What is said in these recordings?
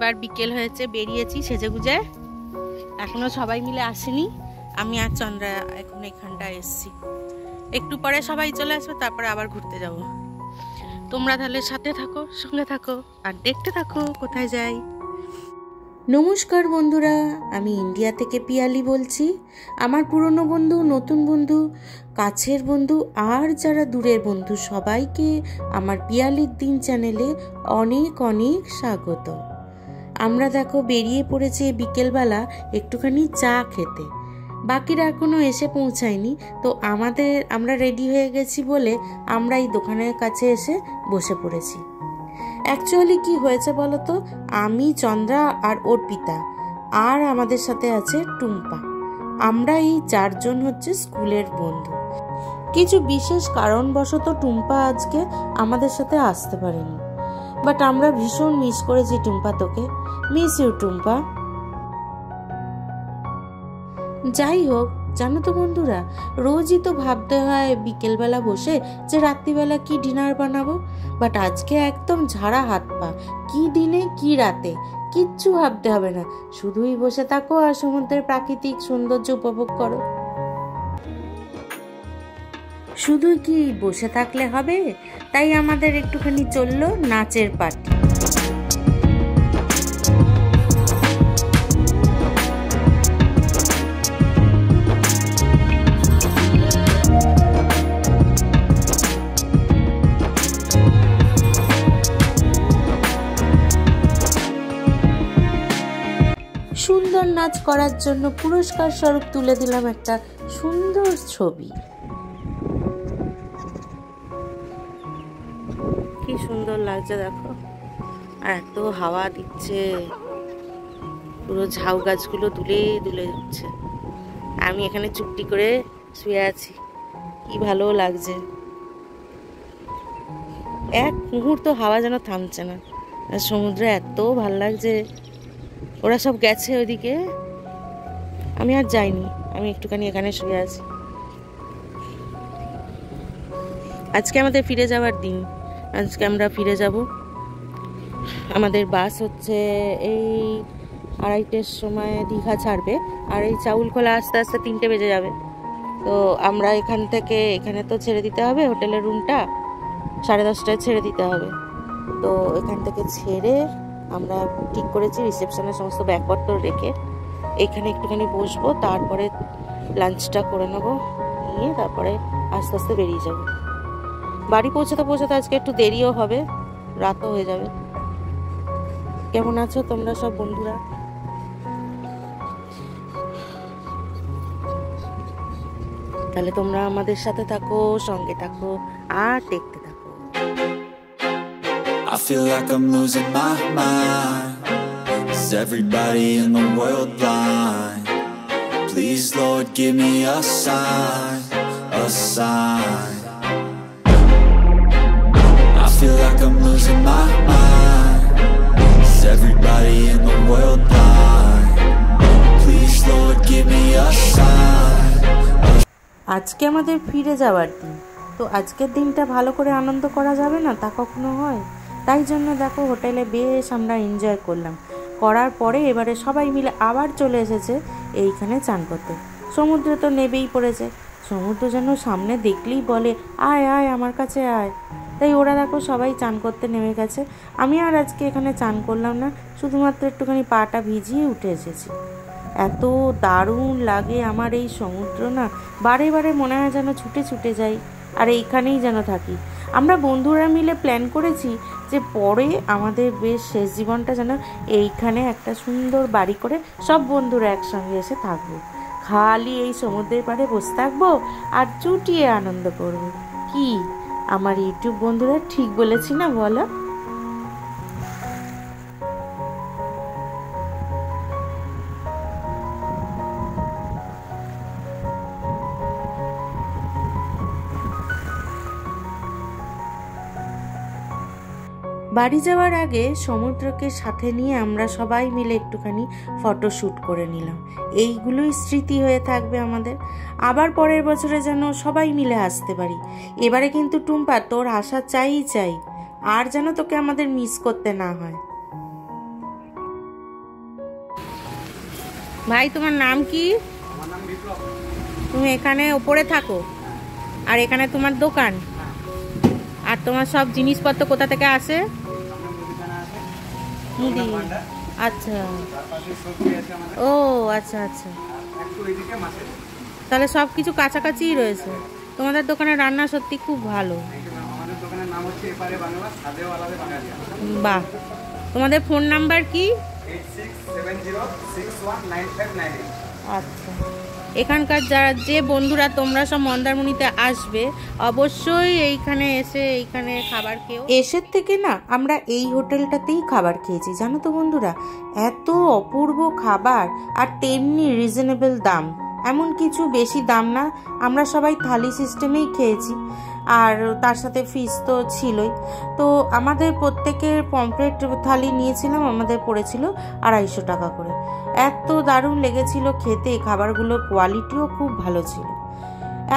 এবার বিকেল হয়েছে, বেরিয়েছি সেজেগুজে। এখনো সবাই মিলে আসেনি, আমি আর চন্দ্রা এখন এখানটায় এসছি। একটু পরে সবাই চলে আসবে, তারপরে আবার ঘুরতে যাব। তোমরা তাহলে সাথে থাকো, সঙ্গে থাকো আর দেখতে থাকো কোথায় যাই। নমস্কার বন্ধুরা, আমি ইন্ডিয়া থেকে পিয়ালি বলছি। আমার পুরনো বন্ধু, নতুন বন্ধু, কাছের বন্ধু আর যারা দূরের বন্ধু সবাইকে আমার পিয়ালির দিন চ্যানেলে অনেক অনেক স্বাগত। আমরা দেখো বেরিয়ে পড়েছি বিকেলবেলা একটুখানি চা খেতে। বাকিরা এখনো এসে পৌঁছায়নি, তো আমরা রেডি হয়ে গেছি বলে আমরা এই দোকানের কাছে এসে বসে পড়েছি। অ্যাকচুয়ালি কি হয়েছে বলতো, আমি, চন্দ্রা আর অর্পিতা আর আমাদের সাথে আছে টুম্পা, আমরা এই 4 জন হচ্ছে স্কুলের বন্ধু। কিছু বিশেষ কারণবশত টুম্পা আজকে আমাদের সাথে আসতে পারেনি, বাট আমরা ভীষণ মিস করেছি টুম্পা, তোকে মিস ইউ টুম্পা। যাই হোক, জানো তো বন্ধুরা, রোজই তো ভাবতে হয় বিকেলবেলা বসে যে রাত্রিবেলা কি ডিনার বানাবো, বাট আজকে একদম ঝাড়া হাত পা, কি দিনে কি রাতে কিচ্ছু ভাবতে হবে না, শুধুই বসে থাকো আর সমুদ্রের প্রাকৃতিক সৌন্দর্য উপভোগ করো। শুধুই কি বসে থাকলে হবে, তাই আমাদের একটুখানি চললো নাচের পার্টি। সুন্দর নাচ করার জন্য পুরস্কার স্বরূপ তুলে দিলাম একটা সুন্দর ছবি। কি সুন্দর লাগছে দেখো, আর এত হাওয়া দিচ্ছে, পুরো ঝাউ গাছগুলো দুলে দুলে যাচ্ছে। আমি এখানে চুপটি করে শুয়ে আছি, কি ভালো লাগছে, এক মুহূর্ত হাওয়া যেন থামছে না, আর সমুদ্রে এত ভাল লাগছে। ওরা সব গেছে ওইদিকে, আমি আর যাইনি, আমি একটুখানি এখানে শুয়ে আছি। আজকে আমাদের ফিরে যাওয়ার দিন, আজকে আমরা ফিরে যাব। আমাদের বাস হচ্ছে এই 2:30টার সময় দীঘা ছাড়বে, আর এই চাউলখোলা আস্তে আস্তে 3টে বেজে যাবে। তো আমরা এখান থেকে, এখানে তো ছেড়ে দিতে হবে হোটেলের রুমটা, 10:30টায় ছেড়ে দিতে হবে। তো এখান থেকে ছেড়ে আমরা ঠিক করেছি রিসেপশনের সমস্ত ব্যাগপত্র রেখে এখানে একটুখানি বসবো, তারপরে লাঞ্চটা করে নেবো, নিয়ে তারপরে আস্তে আস্তে বেরিয়ে যাব। বাড়ি পৌঁছাতে আজকে একটু দেরিও হবে, রাতও হয়ে যাবে। কেমন আছো তোমরা সব বন্ধুরা? তাহলে তোমরা আমাদের সাথে থাকো, সঙ্গে থাকো আর দেখতে থাকো। I feel like I'm losing my mind. Is everybody in the world blind? Please Lord give me a sign, a sign. I feel like I'm losing my mind. Is everybody in the world blind? Please Lord give me a sign. আজকে আমাদের ফিরে যাওয়ার দিন, তো আজকের দিনটা ভালো করে আনন্দ করা যাবে না, তা কখনো হয়? তাই জন্য দেখো হোটেলে বেশ আমরা এনজয় করলাম, করার পরে এবারে সবাই মিলে আবার চলে এসেছে এইখানে চান করতে। সমুদ্র তো নেবেই পড়েছে, সমুদ্র যেন সামনে দেখলেই বলে আয় আয় আমার কাছে আয়। তাই ওরা দেখো সবাই চান করতে নেমে গেছে। আমি আর আজকে এখানে চান করলাম না, শুধুমাত্র একটুখানি পাটা ভিজিয়ে উঠে এসেছি। এত দারুণ লাগে আমার এই সমুদ্র, না বারে বারে মনে হয় যেন ছুটে ছুটে যাই আর এইখানেই যেন থাকি। আমরা বন্ধুরা মিলে প্ল্যান করেছি যে পরে আমাদের বেশ শেষ জীবনটা যেন এইখানে একটা সুন্দর বাড়ি করে সব বন্ধুরা একসঙ্গে এসে থাকবো, খালি এই সমুদ্রের পাড়ে বসে থাকবো আর চুটিয়ে আনন্দ করব। কি আমার ইউটিউব বন্ধুরা ঠিক বলেছি না বলো? বাড়ি যাওয়ার আগে সমুদ্রকে সাথে নিয়ে আমরা সবাই মিলে একটুখানি ফটোশ্যুট করে নিলাম। এইগুলোই স্মৃতি হয়ে থাকবে আমাদের, আবার পরের বছরে যেন সবাই মিলে আসতে পারি। এবারে কিন্তু টুম্পা তোর আসা চাই, আর যেন তোকে আমাদের মিস করতে না হয়। ভাই তোমার নাম কি? আমার নাম বিপ্লব। তুমি এখানে ওপরে থাকো আর এখানে তোমার দোকান, আর তোমার সব জিনিসপত্র কোথা থেকে আসে? মুদি। আচ্ছা, ও আচ্ছা আচ্ছা, তাহলে সব কিছু কাছাকাছিই রয়েছে। তোমাদের দোকানের রান্না সত্যি খুব ভালো। বাহ, তোমাদের ফোন নাম্বার কি? আচ্ছা, এখানকার যারা যে বন্ধুরা তোমরা সব মন্দারমণিতে আসবে অবশ্যই এইখানে এসে এইখানে খাবার খেও। এসের থেকে না আমরা এই হোটেলটাতেই খাবার খেয়েছি, জানো তো বন্ধুরা, এত অপূর্ব খাবার আর তেমনি রিজনেবল দাম, এমন কিছু বেশি দাম না। আমরা সবাই থালি সিস্টেমেই খেয়েছি আর তার সাথে ফিস তো ছিলই। তো আমাদের প্রত্যেকের পমফ্রেট থালি নিয়েছিলাম, আমাদের পড়েছিল 250 টাকা করে। এত দারুণ লেগেছিল খেতে, খাবারগুলোর কোয়ালিটিও খুব ভালো ছিল।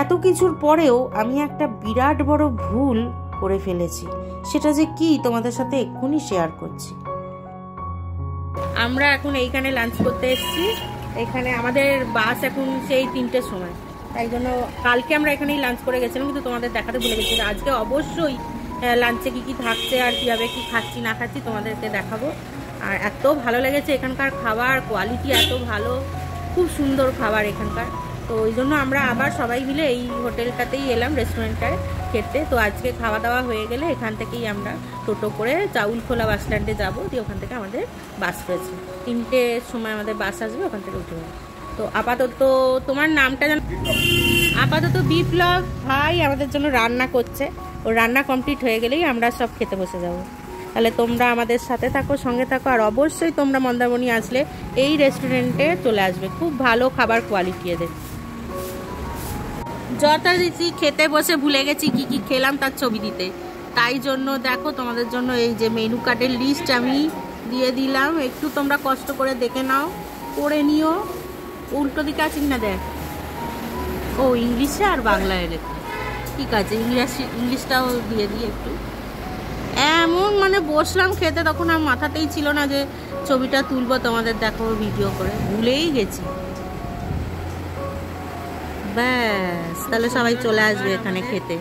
এত কিছুর পরেও আমি একটা বিরাট বড় ভুল করে ফেলেছি, সেটা যে কি তোমাদের সাথে এক্ষুনি শেয়ার করছি। আমরা এখন এইখানে লাঞ্চ করতে এসেছি। এখানে আমাদের বাস এখন সেই 3টের সময়, তাই জন্য কালকে আমরা এখানেই লাঞ্চ করে গেছিলাম, কিন্তু তোমাদের দেখাতে ভুলে গেছি। আজকে অবশ্যই লাঞ্চে কি কি থাকছে আর কীভাবে কি খাচ্ছি না খাচ্ছি তোমাদেরকে দেখাবো। আর এত ভালো লেগেছে এখানকার খাবার, কোয়ালিটি এত ভালো, খুব সুন্দর খাবার এখানকার। তো ওই জন্য আমরা আবার সবাই মিলে এই হোটেলটাতেই এলাম, রেস্টুরেন্টটায় খেতে। তো আজকে খাওয়া দাওয়া হয়ে গেলে এখান থেকেই আমরা টোটো করে চাউলখোলা বাস স্ট্যান্ডে যাবো, দিয়ে ওখান থেকে আমাদের বাস রয়েছে 3টের সময় আমাদের বাস আসবে, ওখান থেকে উঠে যাবো। তো আপাতত তোমার নামটা জানো? আপাতত বিপ্লব ভাই আমাদের জন্য রান্না করছে, ও রান্না কমপ্লিট হয়ে গেলেই আমরা সব খেতে বসে যাব। তাহলে তোমরা আমাদের সাথে থাকো, সঙ্গে থাকো, আর অবশ্যই তোমরা মন্দারমণি আসলে এই রেস্টুরেন্টে চলে আসবে, খুব ভালো খাবার কোয়ালিটি এদের। যথারীতি খেতে বসে ভুলে গেছি কি কি খেলাম তার ছবি দিতে, তাই জন্য দেখো তোমাদের জন্য এই যে মেনু কার্ডের লিস্ট আমি দিয়ে দিলাম, একটু তোমরা কষ্ট করে দেখে নাও, করে নিও। উল্টো দিকে আছে কিনা দেখ, ও ইংলিশে আর বাংলায় লেখা, ঠিক আছে, ইংলিশটাও দিয়ে দিই একটু। এমন মানে বসলাম খেতে, তখন আমার মাথাতেই ছিল না যে ছবিটা তুলবো তোমাদের দেখো ভিডিও করে, ভুলেই গেছি। ব্যাস, তাহলে সবাই চলে আসবে এখানে খেতে।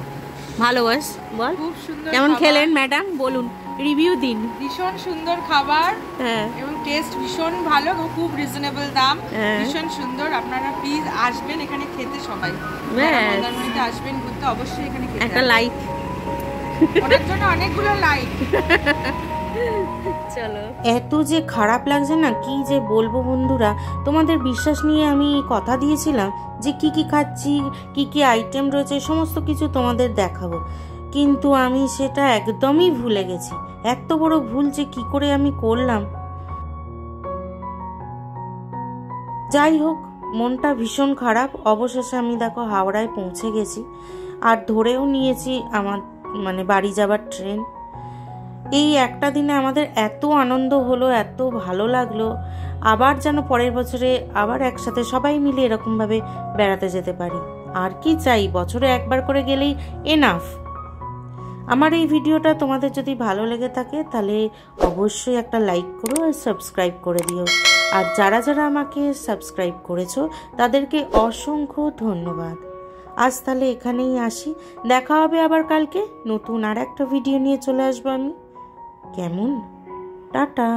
ভালোবাস বল, খুব সুন্দর কেমন খাবার। খেলেন ম্যাডাম বলুন, রিভিউ দিন। ভীষণ সুন্দর খাবার, হ্যাঁ, এবং টেস্ট ভীষণ ভালো, খুব রিজনেবল দাম, হ্যাঁ। ভীষণ সুন্দর। আপনারা প্লিজ আসবেন এখানে খেতে, সবাই ব্যাস। মন্দারমণিতে আসবেন ঘুরতে, অবশ্যই এখানে খেতে একটা আসবেন। লাইক, ওনার জন্য অনেকগুলো লাইক। চলো। এত যে খারাপ লাগছে না, কি যে বলবো বন্ধুরা, তোমাদের বিশ্বাস নিয়ে আমি কথা দিয়েছিলাম যে কি কি খাচ্ছি, কি কি আইটেম রয়েছে, সমস্ত কিছু তোমাদের দেখাবো, কিন্তু আমি সেটা একদমই ভুলে গেছি। এত বড় ভুল যে কি করে আমি করলাম। যাই হোক, মনটা ভীষণ খারাপ। অবশেষে আমি দেখো হাওড়ায় পৌঁছে গেছি, আর ধরেও নিয়েছি আমার মানে বাড়ি যাবার ট্রেন। এই একটা দিনে আমাদের এত আনন্দ হলো, এত ভালো লাগলো। আবার যেন পরের বছরে আবার একসাথে সবাই মিলে এরকমভাবে বেড়াতে যেতে পারি। আর কি চাই, বছরে একবার করে গেলেই এনাফ। আমার এই ভিডিওটা তোমাদের যদি ভালো লেগে থাকে তাহলে অবশ্যই একটা লাইক করো আর সাবস্ক্রাইব করে দিও। আর যারা যারা আমাকে সাবস্ক্রাইব করেছো তাদেরকে অসংখ্য ধন্যবাদ। আজ তাহলে এখানেই আসি, দেখা হবে আবার কালকে নতুন আর একটা ভিডিও নিয়ে চলে আসবো আমি। কেমন? টাটা।